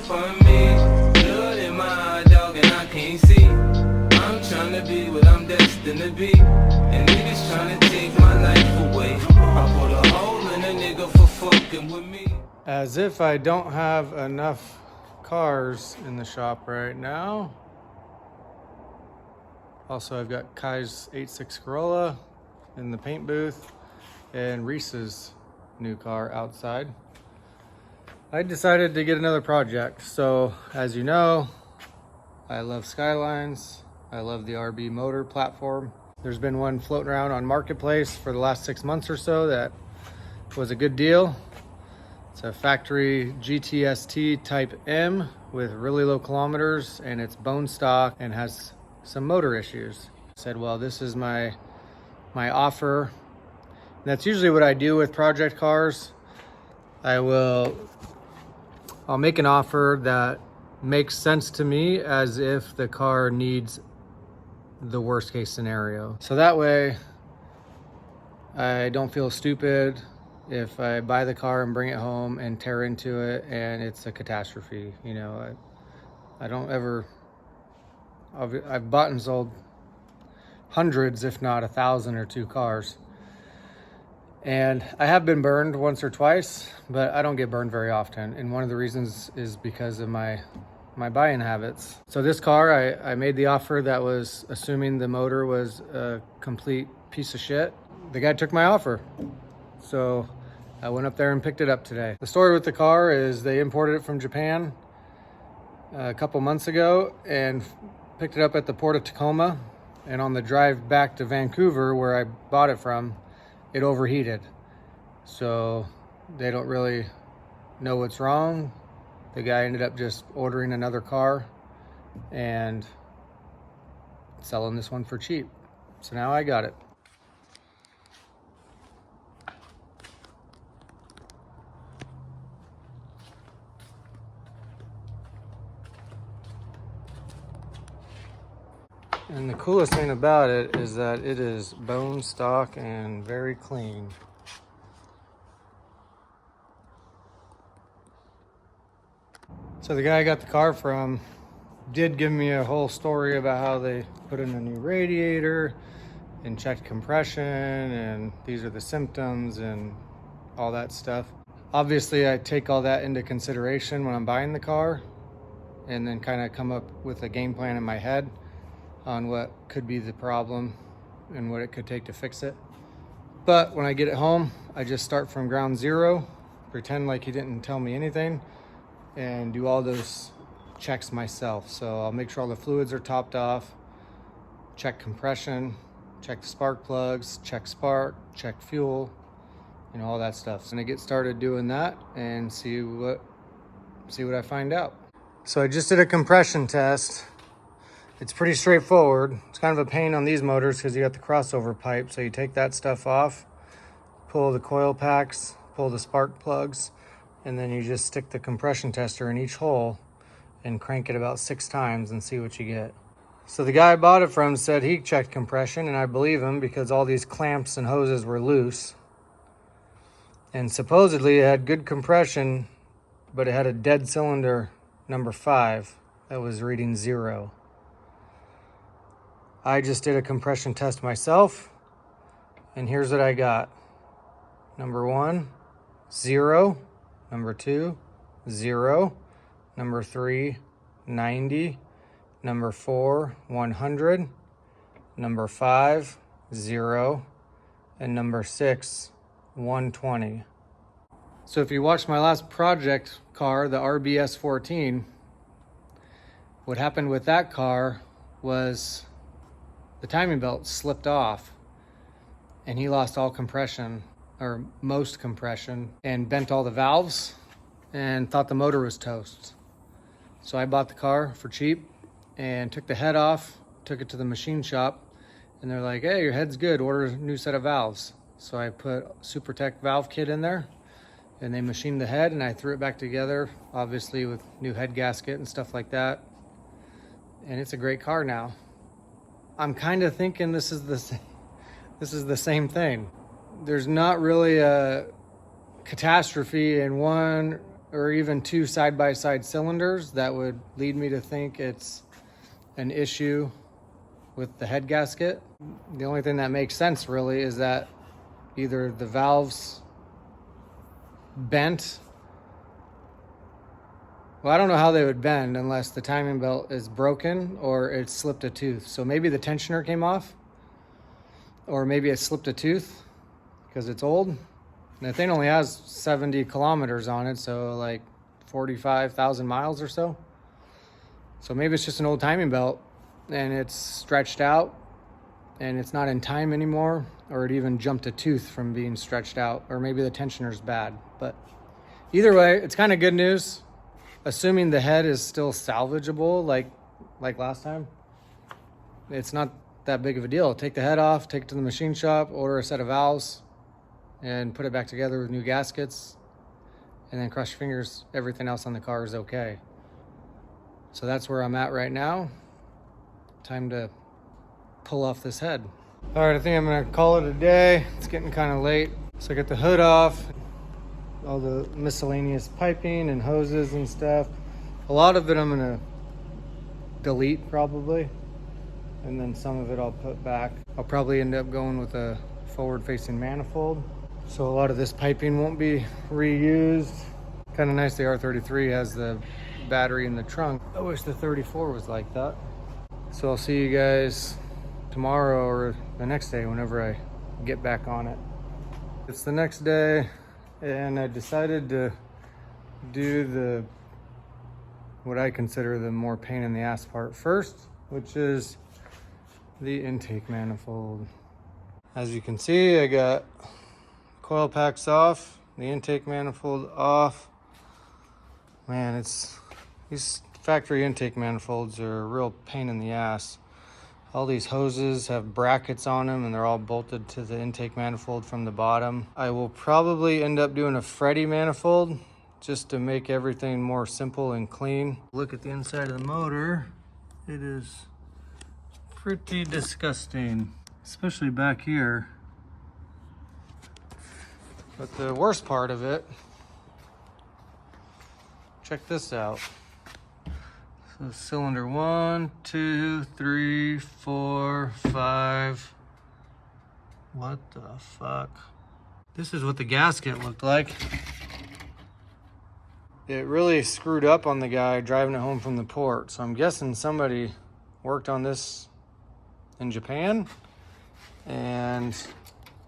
for me. Blood in my eye, dog, and I can't see. I'm trying to be what I'm destined to be. And niggas trying to take my life away. I put a hole in a nigga for fucking with me. As if I don't have enough cars in the shop right now. Also, I've got Kai's 86 Corolla in the paint booth and Reese's new car outside. I decided to get another project. So, as you know, I love Skylines. I love the RB motor platform. There's been one floating around on Marketplace for the last 6 months or so that was a good deal. It's a factory GTST Type M with really low kilometers, and it's bone stock and has some motor issues. I said, well, this is my offer. And that's usually what I do with project cars. I'll make an offer that makes sense to me as if the car needs the worst case scenario. So that way I don't feel stupid if I buy the car and bring it home and tear into it and it's a catastrophe. You know, I don't ever, I've bought and sold hundreds, if not 1,000 or 2 cars. And I have been burned once or twice, but I don't get burned very often. And one of the reasons is because of my buying habits. So this car, I made the offer that was assuming the motor was a complete piece of shit. The guy took my offer. So I went up there and picked it up today. The story with the car is they imported it from Japan a couple months ago and picked it up at the port of Tacoma. And on the drive back to Vancouver, where I bought it from, it overheated. So they don't really know what's wrong. The guy ended up just ordering another car and selling this one for cheap. So now I got it. And the coolest thing about it is that it is bone stock and very clean. So the guy I got the car from did give me a whole story about how they put in a new radiator and checked compression and these are the symptoms and all that stuff. Obviously, I take all that into consideration when I'm buying the car and then kind of come up with a game plan in my head on what could be the problem and what it could take to fix it. But when I get it home, I just start from ground zero, pretend like he didn't tell me anything, and do all those checks myself. So I'll make sure all the fluids are topped off, check compression, check the spark plugs, check spark, check fuel, and all that stuff. And I get started doing that and see what I find out. So I just did a compression test. It's pretty straightforward. It's kind of a pain on these motors because you got the crossover pipe. So you take that stuff off, pull the coil packs, pull the spark plugs, and then you just stick the compression tester in each hole and crank it about 6 times and see what you get. So the guy I bought it from said he checked compression, and I believe him because all these clamps and hoses were loose. And supposedly it had good compression, but it had a dead cylinder number 5 that was reading 0. I just did a compression test myself, and here's what I got. Number 1, 0. Number 2, 0. Number 3, 90. Number 4, 100. Number 5, 0. And number 6, 120. So if you watched my last project car, the RBS 14, what happened with that car was the timing belt slipped off and he lost all compression, or most compression, and bent all the valves and thought the motor was toast. So I bought the car for cheap and took the head off, took it to the machine shop, and they're like, hey, your head's good, order a new set of valves. So I put SuperTech valve kit in there and they machined the head and I threw it back together, obviously with new head gasket and stuff like that. And it's a great car now. I'm kind of thinking this is the same thing. There's not really a catastrophe in one or even two side-by-side cylinders that would lead me to think it's an issue with the head gasket. The only thing that makes sense really is that either the valves bent. Well, I don't know how they would bend unless the timing belt is broken or it slipped a tooth. So maybe the tensioner came off, or maybe it slipped a tooth because it's old. And the thing only has 70 kilometers on it, so like 45,000 miles or so. So maybe it's just an old timing belt and it's stretched out and it's not in time anymore, or it even jumped a tooth from being stretched out, or maybe the tensioner's bad. But either way, it's kind of good news. Assuming the head is still salvageable like last time, it's not that big of a deal. Take the head off, take it to the machine shop, order a set of valves, and put it back together with new gaskets, and then cross your fingers, everything else on the car is okay. So that's where I'm at right now. Time to pull off this head. All right, I think I'm gonna call it a day. It's getting kind of late. So I got the hood off, all the miscellaneous piping and hoses and stuff. A lot of it I'm gonna delete probably, and then some of it I'll put back. I'll probably end up going with a forward-facing manifold, so a lot of this piping won't be reused. Kind of nice the R33 has the battery in the trunk. I wish the 34 was like that. So I'll see you guys tomorrow or the next day whenever I get back on it. It's the next day, and I decided to do what I consider the more pain in the ass part first, which is the intake manifold. As you can see, I got coil packs off, the intake manifold off. Man, these factory intake manifolds are a real pain in the ass. All these hoses have brackets on them and they're all bolted to the intake manifold from the bottom. I will probably end up doing a Freddy manifold just to make everything more simple and clean. Look at the inside of the motor. It is pretty disgusting, especially back here. But the worst part of it, check this out. So cylinder 1, 2, 3, 4, 5. What the fuck? This is what the gasket looked like. It really screwed up on the guy driving it home from the port. So I'm guessing somebody worked on this in Japan and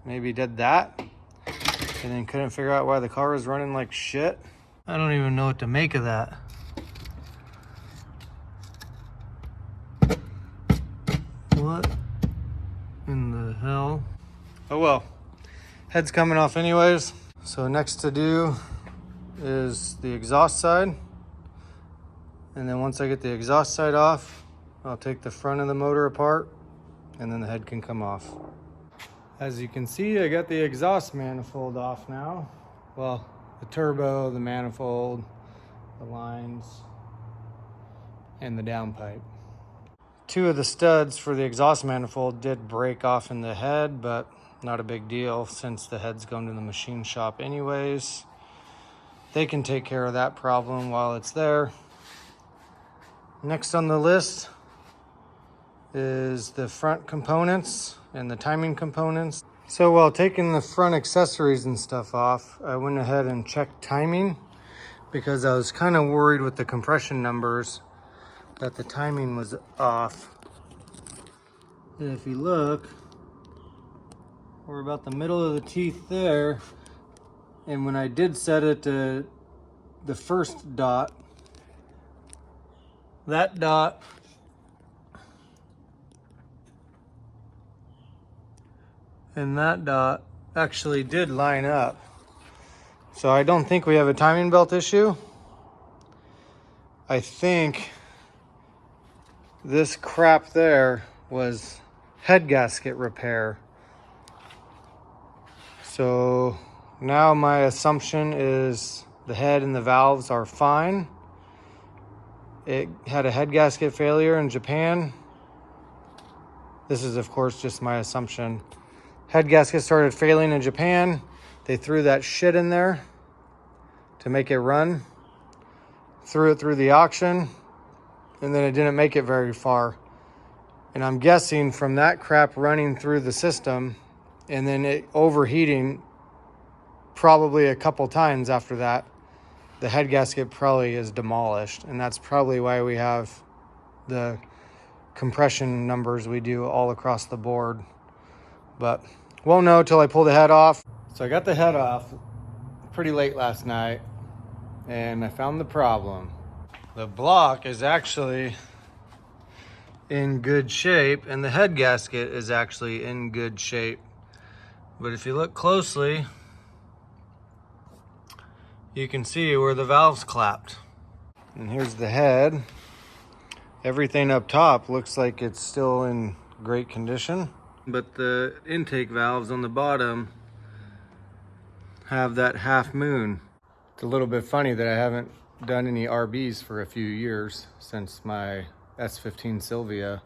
maybe did that and then couldn't figure out why the car was running like shit. I don't even know what to make of that. What in the hell? Oh well, head's coming off anyways. So next to do is the exhaust side. And then once I get the exhaust side off, I'll take the front of the motor apart and then the head can come off. As you can see, I got the exhaust manifold off now. Well, the turbo, the manifold, the lines, and the downpipe. Two of the studs for the exhaust manifold did break off in the head, but not a big deal since the head's going to the machine shop anyways. They can take care of that problem while it's there. Next on the list is the front components and the timing components. So while taking the front accessories and stuff off, I went ahead and checked timing because I was kind of worried with the compression numbers that the timing was off. And if you look, we're about the middle of the teeth there. And when I did set it to the first dot, that dot and that dot actually did line up. So I don't think we have a timing belt issue. I think this crap there was head gasket repair. So now my assumption is the head and the valves are fine. It had a head gasket failure in Japan. This is of course just my assumption. Head gasket started failing in Japan. They threw that shit in there to make it run. threw it through the auction, and then it didn't make it very far. And I'm guessing from that crap running through the system and then it overheating probably a couple times after that, the head gasket probably is demolished. And that's probably why we have the compression numbers we do all across the board. But won't know till I pull the head off. So I got the head off pretty late last night, and I found the problem. The block is actually in good shape, and the head gasket is actually in good shape. But if you look closely, you can see where the valves clapped. And here's the head. Everything up top looks like it's still in great condition, but the intake valves on the bottom have that half moon. It's a little bit funny that I haven't done any RBs for a few years since my S15 Sylvia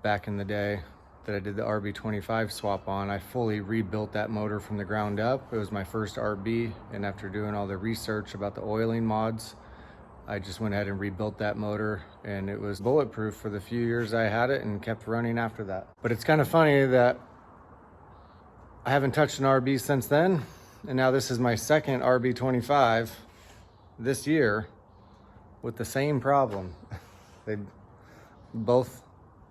back in the day that I did the RB25 swap on. I fully rebuilt that motor from the ground up. It was my first RB, and after doing all the research about the oiling mods, I just went ahead and rebuilt that motor, and it was bulletproof for the few years I had it and kept running after that. But it's kind of funny that I haven't touched an RB since then, and now this is my second RB25 this year with the same problem. They both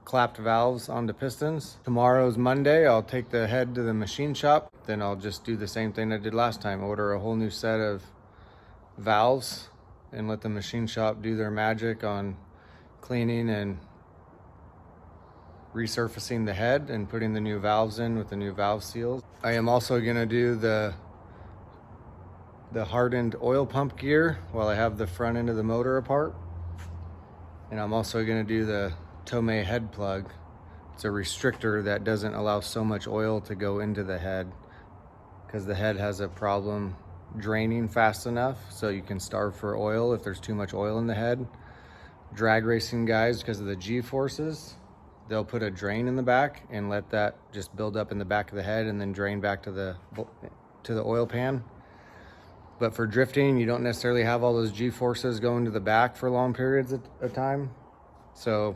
clapped valves onto pistons. Tomorrow's Monday. I'll take the head to the machine shop. Then I'll just do the same thing I did last time. Order a whole new set of valves and let the machine shop do their magic on cleaning and resurfacing the head and putting the new valves in with the new valve seals. I am also gonna do the hardened oil pump gear while I have the front end of the motor apart. And I'm also gonna do the Tomei head plug. It's a restrictor that doesn't allow so much oil to go into the head because the head has a problem draining fast enough so you can starve for oil if there's too much oil in the head. Drag racing guys, because of the G-forces, they'll put a drain in the back and let that just build up in the back of the head and then drain back to the oil pan. But for drifting, you don't necessarily have all those G-forces going to the back for long periods of time. So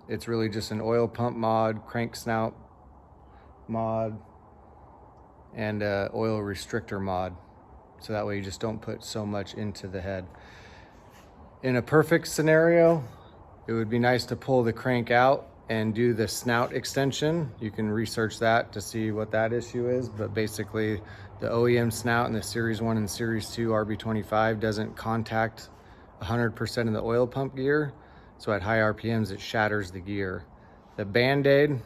it's really just an oil pump mod, crank snout mod, and a oil restrictor mod. So that way you just don't put so much into the head. In a perfect scenario, it would be nice to pull the crank out and do the snout extension. You can research that to see what that issue is, but basically the OEM snout in the Series 1 and Series 2 RB25 doesn't contact 100% of the oil pump gear, so at high RPMs it shatters the gear. The Band-Aid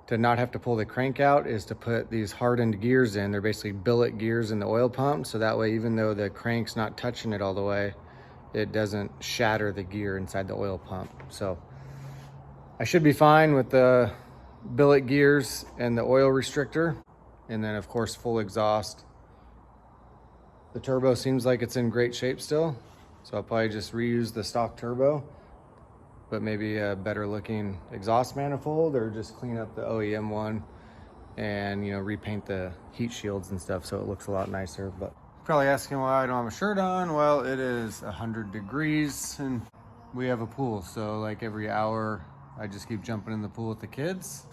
to not have to pull the crank out is to put these hardened gears in. They're basically billet gears in the oil pump, so that way even though the crank's not touching it all the way, it doesn't shatter the gear inside the oil pump. So I should be fine with the billet gears and the oil restrictor. And then of course, full exhaust. The turbo seems like it's in great shape still. So I'll probably just reuse the stock turbo, but maybe a better looking exhaust manifold, or just clean up the OEM one and, you know, repaint the heat shields and stuff so it looks a lot nicer. But probably asking why I don't have a shirt on. Well, it is 100 degrees and we have a pool. So like every hour, I just keep jumping in the pool with the kids.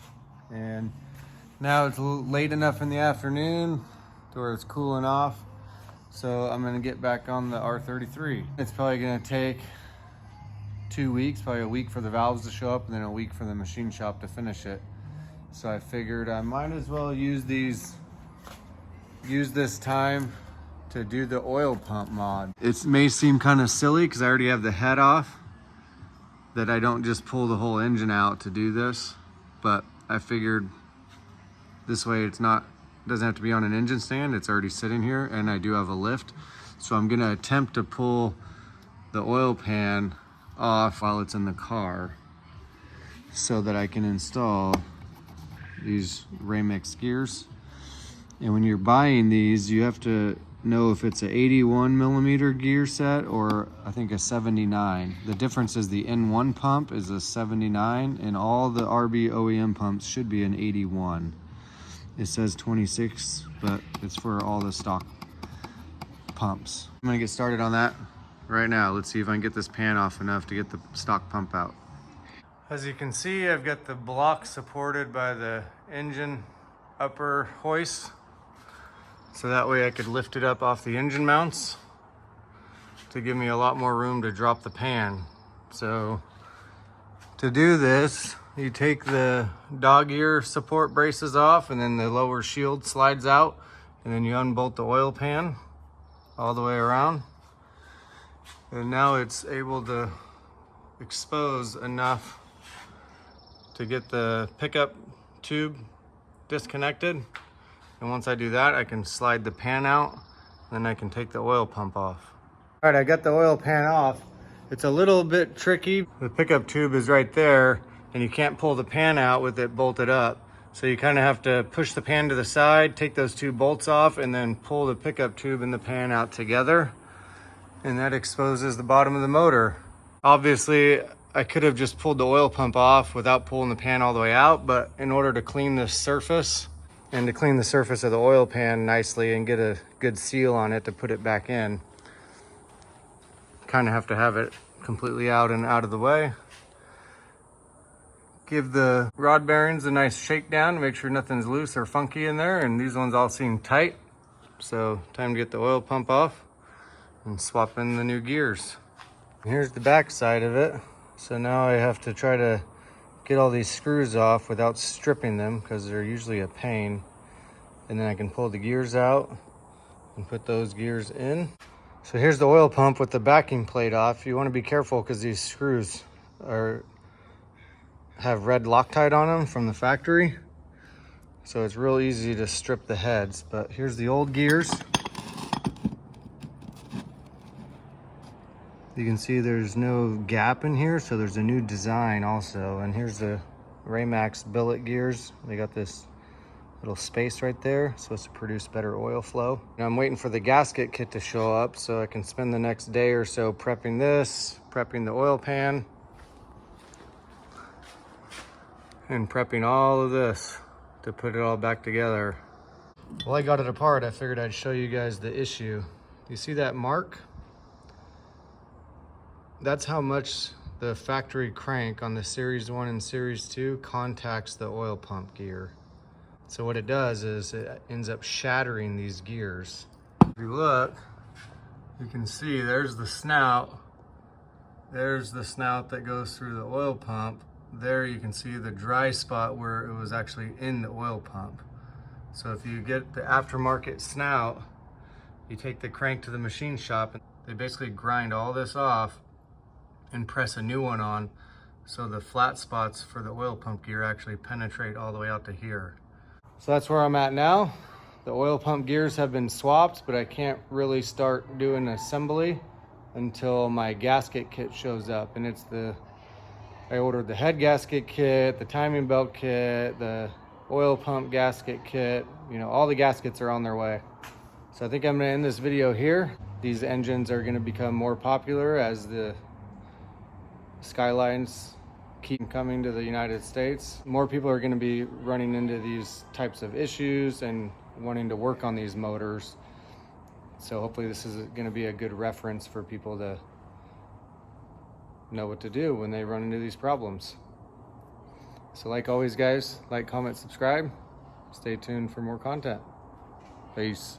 And now it's late enough in the afternoon to where it's cooling off. So I'm gonna get back on the R33. It's probably gonna take 2 weeks, probably a week for the valves to show up and then a week for the machine shop to finish it. So I figured I might as well use this time to do the oil pump mod. It may seem kind of silly because I already have the head off, that I don't just pull the whole engine out to do this, but I figured this way doesn't have to be on an engine stand. It's already sitting here and I do have a lift. So I'm gonna attempt to pull the oil pan off while it's in the car so that I can install these Ramex gears. And when you're buying these, you have to know if it's an 81 millimeter gear set or I think a 79. The difference is the N1 pump is a 79 and all the RB OEM pumps should be an 81. It says 26, but it's for all the stock pumps. I'm gonna get started on that right now. Let's see if I can get this pan off enough to get the stock pump out. As you can see, I've got the block supported by the engine upper hoist. So that way I could lift it up off the engine mounts to give me a lot more room to drop the pan. So to do this, you take the dog ear support braces off and then the lower shield slides out, and then you unbolt the oil pan all the way around. And now it's able to expose enough to get the pickup tube disconnected. And once I do that, I can slide the pan out, then I can take the oil pump off. All right, I got the oil pan off. It's a little bit tricky. The pickup tube is right there, and you can't pull the pan out with it bolted up. So you kind of have to push the pan to the side, take those two bolts off, and then pull the pickup tube and the pan out together. And that exposes the bottom of the motor. Obviously, I could have just pulled the oil pump off without pulling the pan all the way out, but in order to clean the surface and to clean the surface of the oil pan nicely and get a good seal on it to put it back in, kind of have to have it completely out and out of the way. Give the rod bearings a nice shakedown to make sure nothing's loose or funky in there, and these ones all seem tight. So time to get the oil pump off and swap in the new gears. Here's the back side of it. So now I have to try to get all these screws off without stripping them because they're usually a pain. And then I can pull the gears out and put those gears in. So here's the oil pump with the backing plate off. You want to be careful because these screws have red Loctite on them from the factory. So it's real easy to strip the heads. But here's the old gears. You can see there's no gap in here, so there's a new design also. And here's the Raymax billet gears. They got this little space right there, supposed to produce better oil flow. Now I'm waiting for the gasket kit to show up so I can spend the next day or so prepping this, prepping the oil pan, and prepping all of this to put it all back together. Well, I got it apart. I figured I'd show you guys the issue. You see that mark? That's how much the factory crank on the Series 1 and Series 2 contacts the oil pump gear. So what it does is it ends up shattering these gears. If you look, you can see there's the snout. There's the snout that goes through the oil pump. There you can see the dry spot where it was actually in the oil pump. So if you get the aftermarket snout, you take the crank to the machine shop and they basically grind all this off and press a new one on, so the flat spots for the oil pump gear actually penetrate all the way out to here. So that's where I'm at now. The oil pump gears have been swapped, but I can't really start doing assembly until my gasket kit shows up. And I ordered the head gasket kit, the timing belt kit, the oil pump gasket kit. You know, all the gaskets are on their way. So I think I'm gonna end this video here. These engines are gonna become more popular as the Skylines keep coming to the United States. More people are going to be running into these types of issues and wanting to work on these motors. So hopefully this is going to be a good reference for people to know what to do when they run into these problems. So like always, guys, like, comment, subscribe. Stay tuned for more content. Peace.